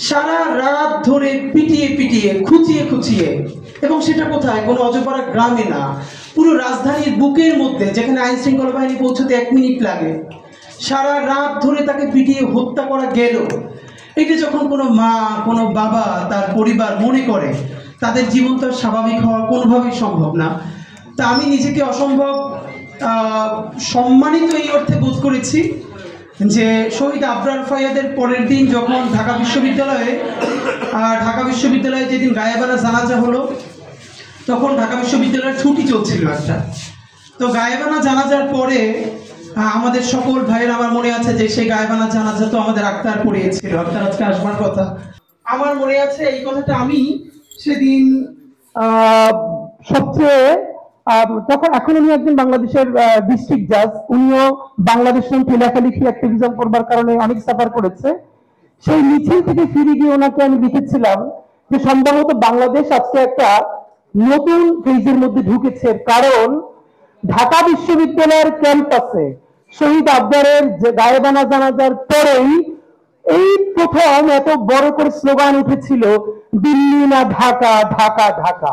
সারা রাত ধরে পিটিয়ে পিটিয়ে খুঁচিয়ে খুঁচিয়ে, এবং সেটা কোথায়, কোনো অজপাড়া গ্রামে না, পুরো রাজধানীর বুকের মধ্যে, যেখানে আইন শৃঙ্খলা বাহিনী পৌঁছতে 1 মিনিট লাগে, সারা রাত ধরে তাকে পিটিয়ে হত্যা করা গেল। এটা যখন কোনো মা, কোনো বাবা, তার পরিবার মনে করে, তাদের জীবন তো স্বাভাবিক হওয়া কোনোভাবেই সম্ভব না। তা আমি নিজেকে অসম্ভব সম্মানিত এই অর্থে বোধ করেছি যে শহীদ আবরার ফায়াদের পরের দিন যখন ঢাকা বিশ্ববিদ্যালয়ে যেদিন গায়েবানা জানাজা হলো, তখন ঢাকা বিশ্ববিদ্যালয়ের ছুটি চলছিল একটা। তো গায়েবানা জানাজার পরে আমাদের সকল ভাইয়ের, আমার মনে আছে যে সেই গায়েবানা জানাজা তো আমাদের আক্তার পড়িয়েছিল, আক্তার আজকে আসবার কথা। আমার মনে আছে এই কথাটা আমি সেদিন সবচেয়ে তখন, এখন উনি একজন বাংলাদেশের ডিস্ট্রিক্ট জাজ, উনিও বাংলাদেশের লেখালেখি অ্যাক্টিভিজম করবার কারণে অনেক সাফার করেছে। সেই মিছিল থেকে ফিরে গিয়ে ওনাকে আমি লিখেছিলাম যে সম্ভবত বাংলাদেশ আজকে একটা নতুন ফেজের মধ্যে ঢুকেছে, কারণ ঢাকা বিশ্ববিদ্যালয়ের ক্যাম্পাসে শহীদ আবরারের যে গায়েবানা জানাজার পরেই এই প্রথম এত বড় করে স্লোগান উঠেছিল, দিল্লি না ঢাকা, ঢাকা ঢাকা।